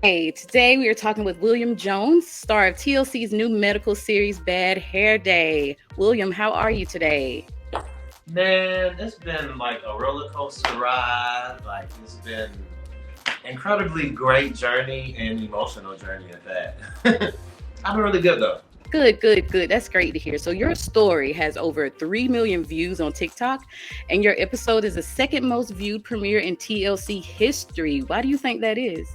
Hey, today we are talking with William Jones, star of TLC's new medical series, Bad Hair Day. William, how are you today? Man, it's been like a roller coaster ride. Like it's been incredibly great journey and emotional journey at that. I've been really good though. Good, good, good. That's great to hear. So, your story has over 3 million views on TikTok, and your episode is the second most viewed premiere in TLC history. Why do you think that is?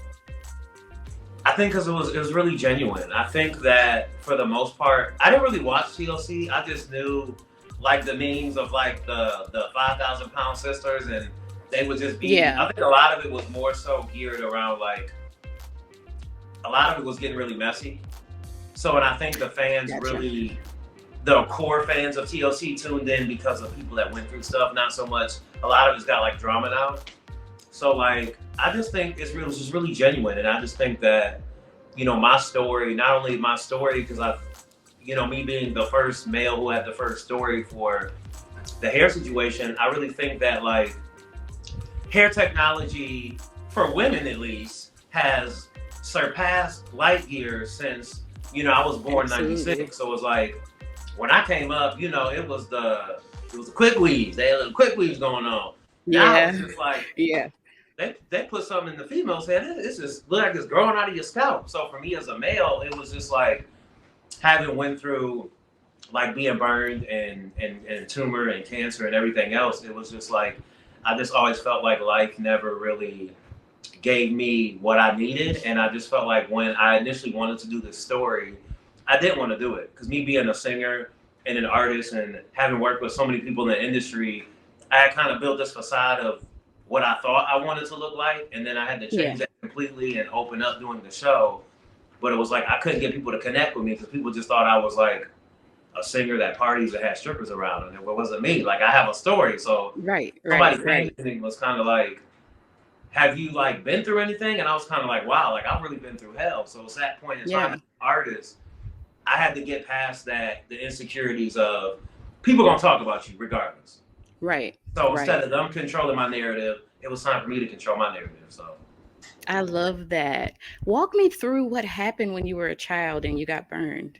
I think because it was really genuine. I think that for the most part, I didn't really watch TLC. I just knew like the memes of like the 5,000 pound sisters, and they would just be. Yeah, I think a lot of it was more so geared around like a lot of it was getting really messy. So, and I think the fans gotcha. really, the core fans of TLC tuned in because of people that went through stuff, not so much. A lot of it's got like drama now. So, like, I just think it's just really genuine, and I just think that my story, not only my story, because me being the first male who had the first story for the hair situation, I really think that like hair technology for women at least has surpassed light years since I was born in Absolutely. '96. So it was like when I came up, it was the quick weaves. They had little quick weaves going on. Now Yeah, it's just like yeah, they put something in the female's head. It's just look like it's growing out of your scalp. So for me as a male, it was just like having went through like being burned and tumor and cancer and everything else. It was just like I just always felt like life never really gave me what I needed, and I just felt like when I initially wanted to do this story, I didn't want to do it because me being a singer and an artist and having worked with so many people in the industry, I had kind of built this facade of what I thought I wanted to look like, and then I had to yeah. change that completely and open up doing the show. But it was like I couldn't get people to connect with me because people just thought I was like a singer that parties and had strippers around, and it wasn't me. Like I have a story, so Right, right, somebody came right. to me and was kind of like, have you like been through anything? And I was kind of like, wow, like I've really been through hell. So it's that point in time Yeah, as an artist, I had to get past that, the insecurities of people gonna talk about you regardless. right, So instead right. of them controlling my narrative, it was time for me to control my narrative. So I love that. Walk me through what happened when you were a child and you got burned.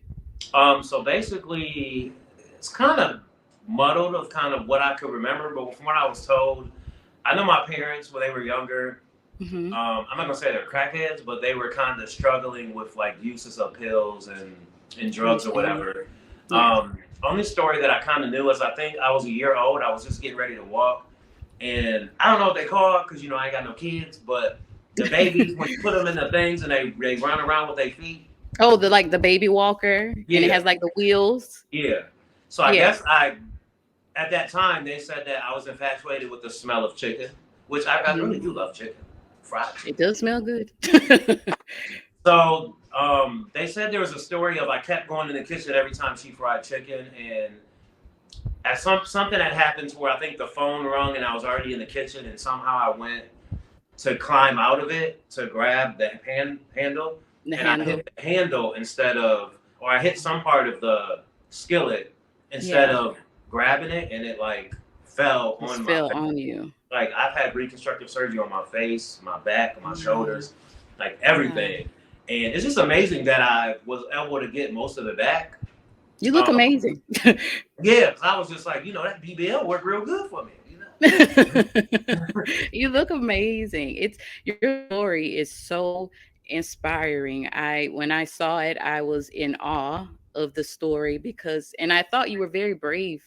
so basically it's kind of muddled of kind of what I could remember, but from what I was told, I know my parents when they were younger. Hmm. I'm not gonna say they're crackheads, but they were kind of struggling with like uses of pills and drugs or Understand? whatever. Yeah. Only story that I kind of knew is I think I was a year old. I was just getting ready to walk, and I don't know what they call it because I ain't got no kids. But the babies, when you put them in the things and they run around with their feet, Oh, the baby walker, and it yeah, has like the wheels. yeah. So I Yeah. guess I at that time they said that I was infatuated with the smell of chicken, which I really do Mhm. love chicken, fried It chicken. does smell good. So they said there was a story of I kept going in the kitchen every time she fried chicken, and at something had happened to where I think the phone rung and I was already in the kitchen, and somehow I went to climb out of it to grab the handle, The and I handle. hit the handle instead of, or I hit some part of the skillet instead Yeah. of grabbing it, and it like fell Just on my fell face. on you. Like I've had reconstructive surgery on my face, my back, my Wow. shoulders, like Wow. everything. And it's just amazing that I was able to get most of it back. You look Um, amazing. yeah, 'cause I was just like, that BBL worked real good for You look amazing. It's your story is so inspiring. I When I saw it, I was in awe of the story because and I thought you were very brave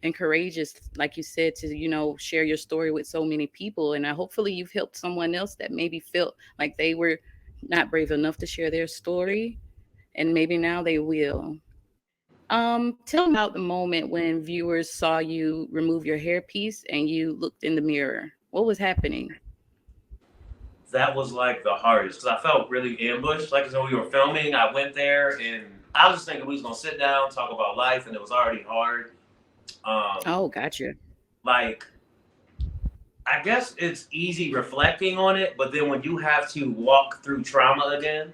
and courageous, like you said, to, share your story with so many people. And hopefully you've helped someone else that maybe felt like they were not brave enough to share their story, and maybe now they will. Tell me about the moment when viewers saw you remove your hairpiece and you looked in the mirror. What was happening? that was like the hardest because I felt really ambushed. Like when we were filming, I went there and I was just thinking we was gonna sit down, talk about life, and it was already hard. Um, Oh, gotcha. like I guess it's easy reflecting on it, but then when you have to walk through trauma again,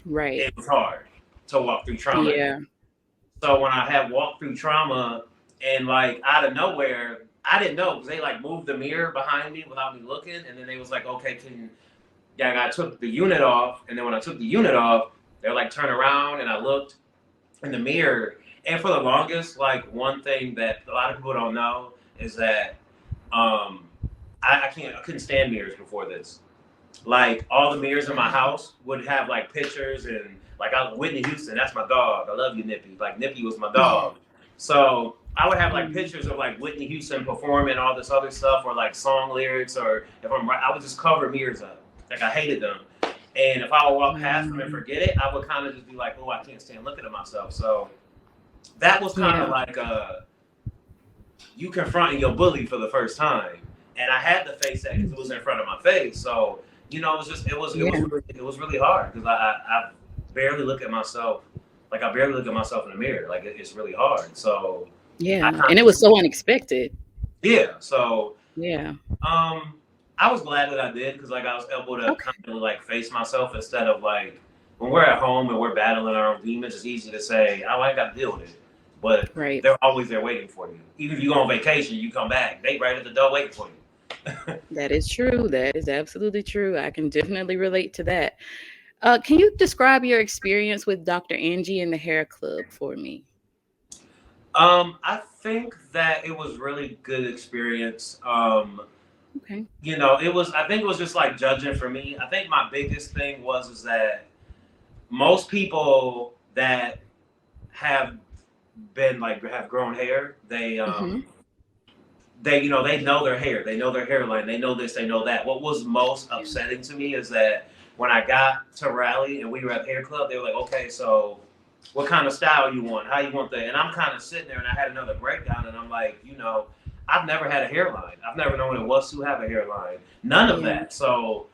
Right. it was hard to walk through trauma again. Yeah. So when I had walked through trauma and like out of nowhere, I didn't know because they like moved the mirror behind me without me looking, and then they was like, "Okay, can yeah, I took the unit off, and then when I took the unit off, they're like turn around, and I looked in the mirror. And for the longest, like one thing that a lot of people don't know is that um, I couldn't stand mirrors before this. Like all the mirrors in my house would have like pictures and like Whitney Houston, that's my dog. I love you, Nippy. Like Nippy was my dog. So I would have like Mm. pictures of like Whitney Houston performing all this other stuff or like song lyrics or if I'm right, I would just cover mirrors up. Like I hated them. And if I would walk past them and Wow. forget it, I would kind of just be like, oh, I can't stand looking at myself. So that was kind of Yeah. like you confronting your bully for the first time, and I had to face that because it was in front of my face. So it was just Yeah. it was really hard because I barely look at myself. Like I barely look at myself in the mirror. Like it's really hard. So I Yeah. kind And it of was so unexpected. yeah. So Yeah. um, I was glad that I did because like I was able to kind Okay. of like face myself instead of like when we're at home and we're battling our own demons. It's easy to say, "Oh, I ain't got to deal with it," but Right. they're always there waiting for you. Even if you go on vacation, you come back, they right at the door waiting for you. That is true. That is absolutely true. I can definitely relate to that. Can you describe your experience with Dr. Angie and the Hair Club for me? I think that it was really good experience. Okay. It was. I think it was just like judging for me. I think my biggest thing was is that most people that have been like have grown hair, Hmm. they know their hair, they know their hairline, they know this, they know that. What was most Yeah. upsetting to me is that when I got to Raleigh and we were at the hair club, they were like, okay, so what kind of style you want, how you want that, and I'm kind of sitting there and I had another breakdown and I'm like, I've never had a hairline, I've never known what it was to have a hairline, none of Yeah. that. So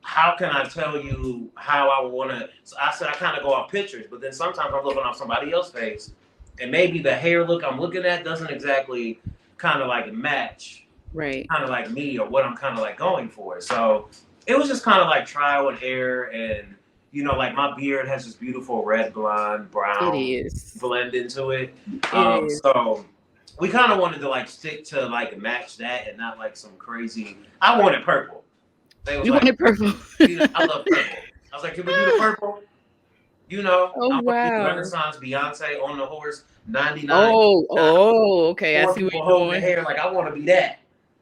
how can I tell you how I want to? So I said I kind of go off pictures, but then sometimes I'm looking off somebody else's face, and maybe the hair look I'm looking at doesn't exactly kind of like match, Right. kind of like me or what I'm kind of like going for. So it was just kind of like trial and error, and like my beard has this beautiful red, blonde, It brown is. blend into it. It is. So we kind of wanted to like stick to like match that and not like some crazy. I wanted purple. They was You like, wanted purple. I love purple. I was like, can we do the purple? Oh, I want to do wow. Renaissance Beyonce on the horse, 99, Oh, oh, okay. I four see where people you're holding the going. hair. Like, I want to be that.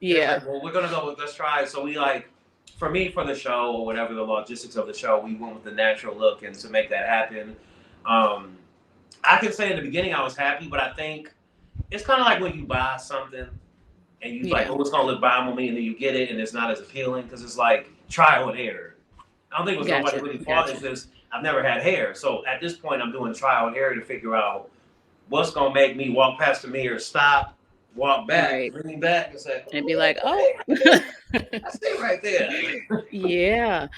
They're Yeah. like, well, we're going to go with, let's try it. So we like, for me, for the show or whatever the logistics of the show, we went with the natural look. And to make that happen, um, I can say in the beginning I was happy, but I think it's kind of like when you buy something and you like, Yeah. oh, it's going to look bomb on me. And then you get it and it's not as appealing because it's like trial and error. I don't think it was nobody Gotcha. really fault. Gotcha. It's just I've never had hair, so at this point I'm doing trial and error to figure out what's gonna make me walk past the mirror, stop, walk back, Right. lean back, and say, And be "Oh, like, oh. I stay right there." Yeah.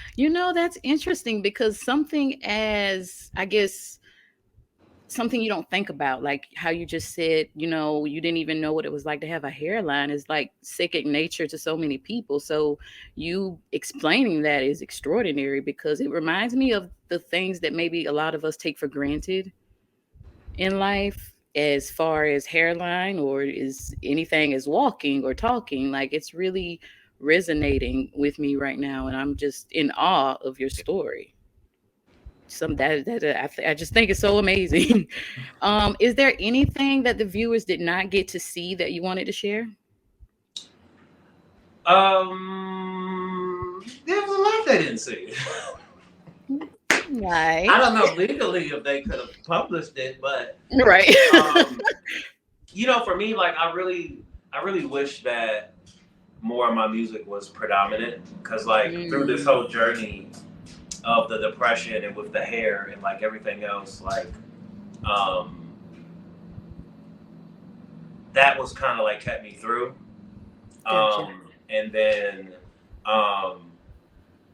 That's interesting because something as, I guess, something you don't think about, like how you just said, you didn't even know what it was like to have a hairline is like second nature to so many people. So you explaining that is extraordinary because it reminds me of the things that maybe a lot of us take for granted in life as far as hairline or is anything as walking or talking. Like it's really resonating with me right now and I'm just in awe of your story. Some that I just think it's so amazing. Is there anything that the viewers did not get to see that you wanted to share? There was a lot they didn't see. I Like, don't know legally if they could have published it, but right. um, for me, like I really wish that more of my music was predominant because like through this Mm, whole journey of the depression and with the hair and like everything else, like um, that was kind of like kept me through. gotcha. And then um,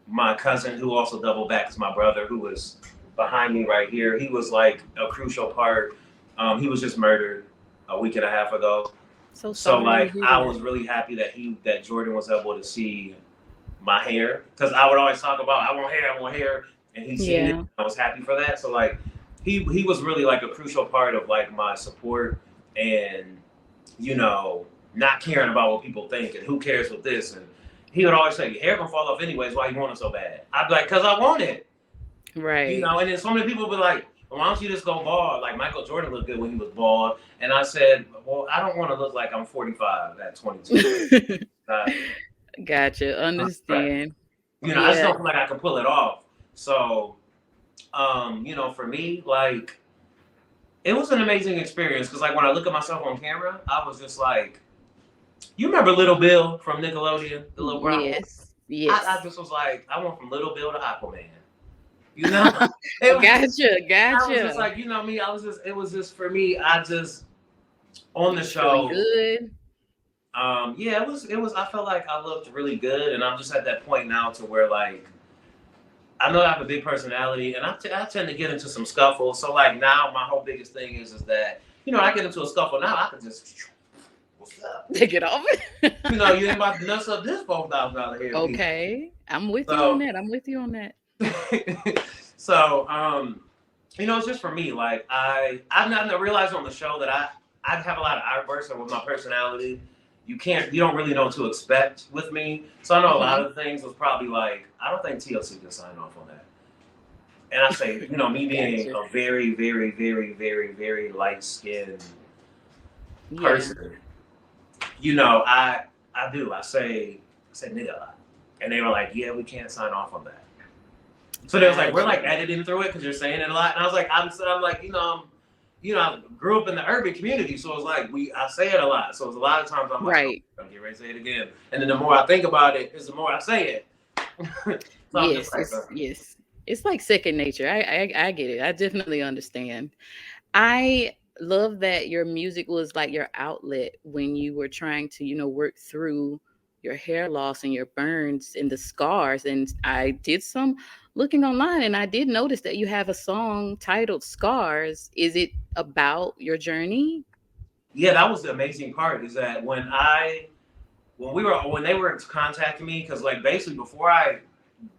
my cousin, who also doubled back as my brother, who was behind me right here, he was like a crucial part. He was just murdered a week and a half ago. So So sorry to like hear I that. was really happy that Jordan was able to see my hair because I would always talk about I want hair, and he seen it. Yeah. I was happy for that. So like he was really like a crucial part of like my support and not caring about what people think and who cares with this and he would always say, "Your hair gonna fall off anyways. Why you want it so bad?" I'd be like, "Cause I want it." Right. And then so many people be like, well, "Why don't you just go bald?" Like Michael Jordan looked good when he was bald, and I said, "Well, I don't want to look like I'm 45 at 22. Uh, Gotcha. right. Understand. I just Yeah. don't feel like I can pull it off." So, for me, like, it was an amazing experience because, like, when I look at myself on camera, I was just like, you remember Little Bill from Nickelodeon, the little brown boy? Yes. I Yes. just was like, I went from Little Bill to Aquaman. You know, it was. Gotcha. I was just Gotcha. like, me. I was just. It was just for me. I just on You the was feeling show. good. Yeah, it was. It was. I felt like I looked really good, and I'm just at that point now to where like I know I have a big personality, and I tend to get into some scuffles. So like now, my whole biggest thing is that I get into a scuffle now, I can just what's up. Take it off. You ain't about to mess up this $4,000 hair piece. Okay. I'm with you on So, that. I'm with you on that. so it's just for me. Like I've not realized on the show that I have a lot of outbursts, and with my personality, you don't really know what to expect with me. So I know a lot Hmm. of things was probably like I don't think TLC can sign off on that. And I say, me being Gotcha. a very, very, very, very, very light skinned Yeah. person, I do. I say nigga a lot. And they were like, yeah, we can't sign off on that. So they was like, we're Gotcha. like editing through it because you're saying it a lot. And I was like, I'm like, I grew up in the urban community, so it's like I say it a lot. So it's a lot of times I'm like, oh, Right. I'm getting ready to say it again. And then the more I think about it, is the more I say it. So I'm just Yes. like, Yes. It's like second nature. I get it. I definitely understand. I love that your music was like your outlet when you were trying to, work through your hair loss and your burns and the scars. And I did some looking online and I did notice that you have a song titled Scars. Is it about your journey? yeah, that was the amazing part is that when they were contacting me, because like basically before I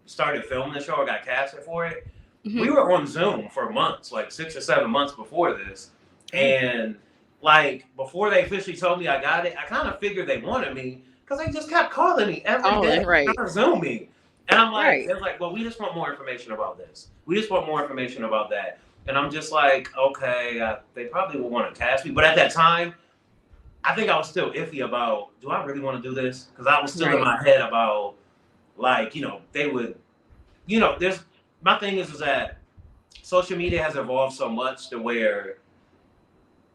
started filming the show or got casted for it, we Hmm. were on Zoom for months, like 6 or 7 months before this. Oh, And like before they officially told me I got it, I kind of figured they wanted me because they just kept calling me every day, calling, right. trying to Zoom me. And I'm like, Right. they're like, well, we just want more information about this. We just want more information about that. And I'm just like, okay, they probably will want to cast me. But at that time, I think I was still iffy about, do I really want to do this? Because I was still in Right. my head about, like, they would, there's, my thing is that social media has evolved so much to where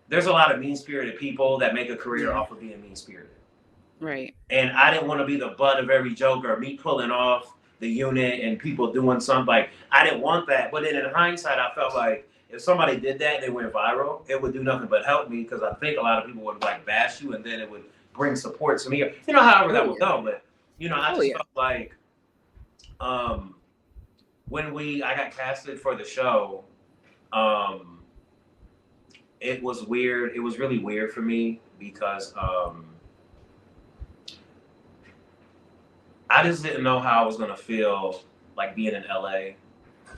there's a lot of mean spirited people that make a career Yeah. off of being mean spirited. Right. And I didn't want to be the butt of every joke or me pulling off the unit and people doing something like I didn't want that. But then in hindsight, I felt like if somebody did that and they went viral, it would do nothing but help me because I think a lot of people would like bash you and then it would bring support to me. However Oh that would yeah. go. But I Oh just yeah. felt like um, when I got casted for the show, um, it was weird. It was really weird for me because I just didn't know how I was gonna feel like being in LA.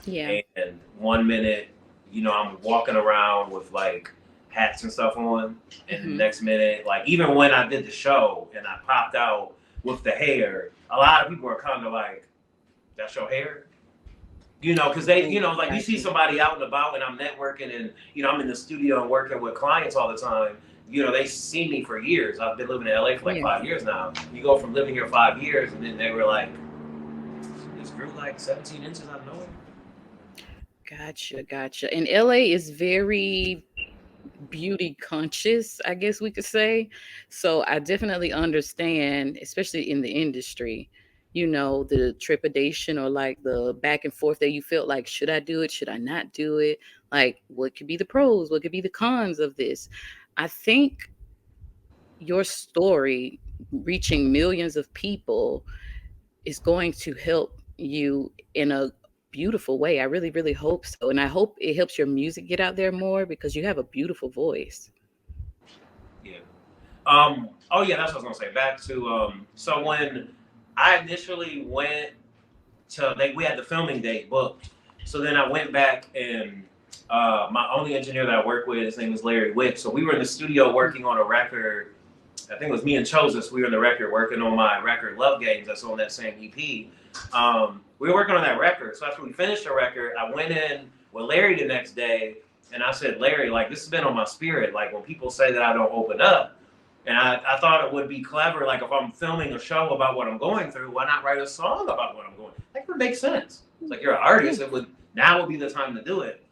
Yeah. And one minute, I'm walking around with like hats and stuff on, and the Hmm. next minute, like even when I did the show and I popped out with the hair, a lot of people are kind of like, "That's your hair." Because they, Oh, like you see gotcha. somebody out and about, and I'm networking, and I'm in the studio and working with clients all the time. They see me for years. I've been living in LA for like Yeah. 5 years now. You go from living here 5 years, and then they were like, "This grew like 17 inches out of nowhere." Gotcha. Gotcha. And LA is very beauty conscious, I guess we could say. So I definitely understand, especially in the industry, the trepidation or like the back and forth that you felt like, should I do it? Should I not do it? Like, what could be the pros? What could be the cons of this? I think your story reaching millions of people is going to help you in a beautiful way. I really, really hope so. And I hope it helps your music get out there more because you have a beautiful voice. Yeah. Oh yeah, that's what I was gonna say. Back to so when I initially went we had the filming date booked. So then I went back and my only engineer that I work with, his name is Larry Wick. So we were in the studio working on a record I think it was me and Chosis. We were in the record working on my record Love Games. That's on that same EP. We were working on that record. So after we finished the record, I went in with Larry the next day, and I said, Larry, like, this has been on my spirit. Like, when people say that I don't open up, and I thought it would be clever, like, if I'm filming a show about what I'm going through, why not write a song about what I'm going through? That would make sense. It's like, you're an artist. Now would be the time to do it.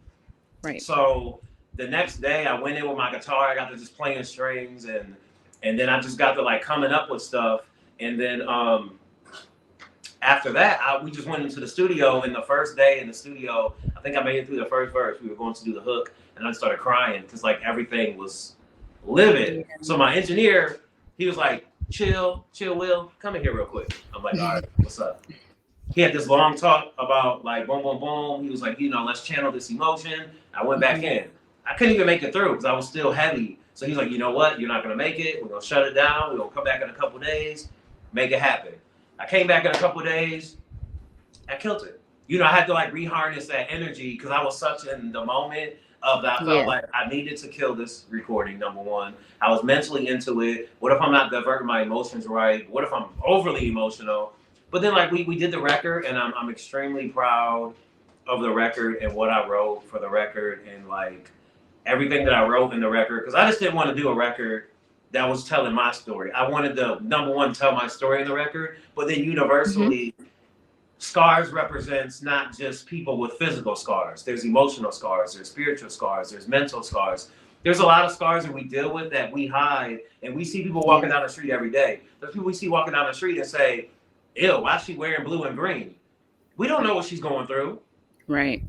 Right. So the next day, I went in with my guitar. I got to just playing strings, and then I just got to like coming up with stuff. And then after that, we just went into the studio. And the first day in the studio, I think I made it through the first verse. We were going to do the hook, and I started crying because like everything was livid. Yeah. So my engineer, he was like, chill, Will, come in here real quick. I'm like, all right, what's up? He had this long talk about like boom, boom, boom. He was like, let's channel this emotion. I went back in. I couldn't even make it through because I was still heavy. So he's like, you know what? You're not going to make it. We're going to shut it down. We're going to come back in a couple of days, make it happen. I came back in a couple of days. I killed it. I had to like reharness that energy because I was such in the moment of that. I felt like I needed to kill this recording, number one. I was mentally into it. What if I'm not diverting my emotions right? What if I'm overly emotional? But then like we did the record, and I'm extremely proud of the record and what I wrote for the record and like everything that I wrote in the record, because I just didn't want to do a record that was telling my story. I wanted to, number one, tell my story in the record, but then universally, scars represents not just people with physical scars. There's emotional scars, there's spiritual scars, there's mental scars. There's a lot of scars that we deal with that we hide, and we see people walking down the street every day. There's people we see walking down the street and say, ew, why is she wearing blue and green? We don't know what she's going through. Right.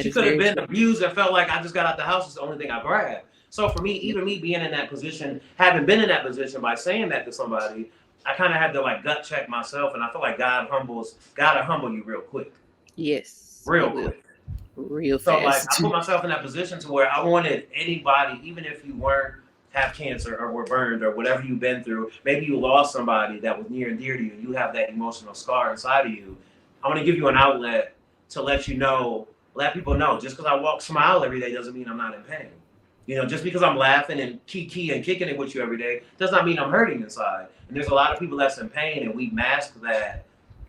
She could have been abused and felt like I just got out the house. It's the only thing I grabbed. So for me, even me being in that position, having been in that position by saying that to somebody, I kind of had to like gut check myself. And I feel like God to humble you real quick. Yes. Real quick. Real fast. So like I put myself in that position to where I wanted anybody, even if you have cancer or were burned or whatever you've been through, maybe you lost somebody that was near and dear to you, and you have that emotional scar inside of you. I want to give you an outlet to let people know, just because I smile every day doesn't mean I'm not in pain. Just because I'm laughing and kiki and kicking it with you every day does not mean I'm hurting inside. And there's a lot of people that's in pain, and we mask that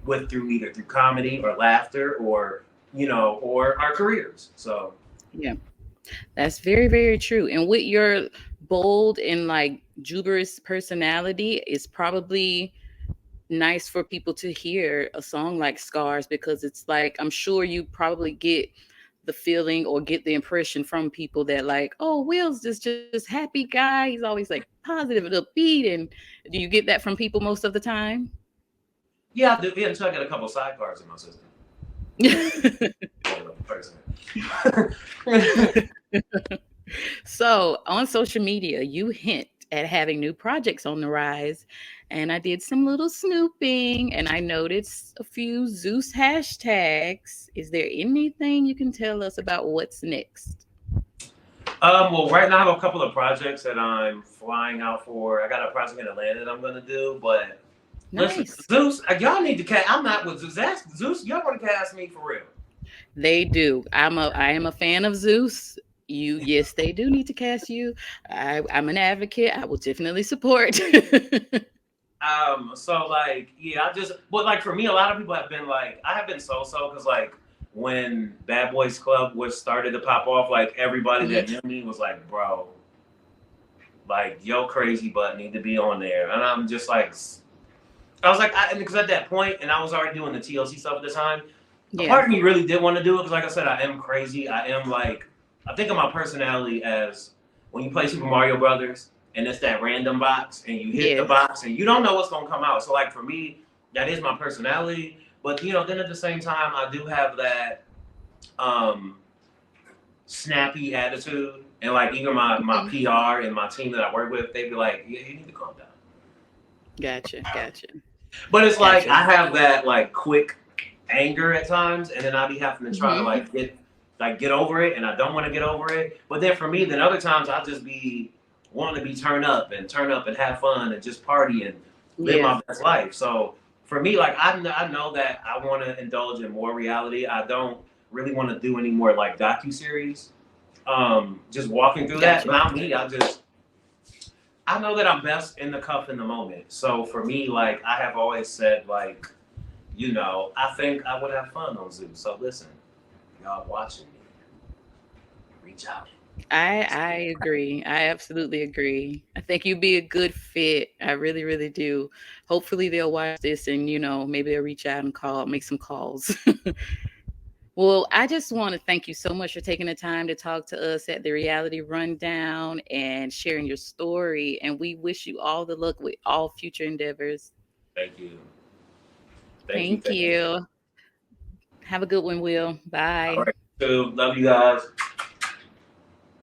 either through comedy or laughter or our careers. So yeah, that's very, very true. And with your bold and like juberous personality, is probably nice for people to hear a song like Scars, because it's like, I'm sure you probably get the feeling or get the impression from people that like, oh, Will's just happy guy. He's always like positive and upbeat. And do you get that from people most of the time? Yeah, I do. Yeah, until I got a couple sidecars in my system. So on social media, you hint at having new projects on the rise, and I did some little snooping and I noticed a few Zeus hashtags. Is there anything you can tell us about what's next? Well, right now I have a couple of projects that I'm flying out for. I got a project in Atlanta that I'm gonna do, but nice. Listen, Zeus, y'all need to cast. I'm not with Zeus. Zeus, y'all want to cast me for real? They do. I am a fan of Zeus. Yes, they do need to cast you. I'm an advocate. I will definitely support. So like, yeah, but like for me, a lot of people have been like, I have been so-so because like when Bad Boys Club was started to pop off, like everybody that knew me was like, bro, like yo crazy butt need to be on there, and I'm just like, I was like, because at that point, and I was already doing the TLC stuff at the time. A part of me really did want to do it because, like I said, I am crazy. I am like, I think of my personality as when you play Super Mario Brothers and it's that random box and you hit the box and you don't know what's going to come out. So like for me, that is my personality. But then at the same time, I do have that snappy attitude. And like even my PR and my team that I work with, they'd be like, yeah, you need to calm down. Gotcha. But it's like I have that like quick anger at times, and then I'll be having to try to get over it, and I don't want to get over it. But then for me, then other times I'll just be wanting to be turn up and have fun and just party and live my best life. So for me, like I know that I want to indulge in more reality. I don't really want to do any more like docuseries. Just walking through that. Not me. I know that I'm best in the cuff in the moment. So for me, like I have always said, like, I think I would have fun on Zoo. So listen, y'all watching me, reach out. I agree. I absolutely agree. I think you'd be a good fit. I really, really do. Hopefully they'll watch this and maybe they'll reach out and make some calls. Well, I just want to thank you so much for taking the time to talk to us at the Reality Rundown and sharing your story. And we wish you all the luck with all future endeavors. Thank you. Thank you. Thank Thank you. you. Have a good one, Will. All Bye. right. So love you guys.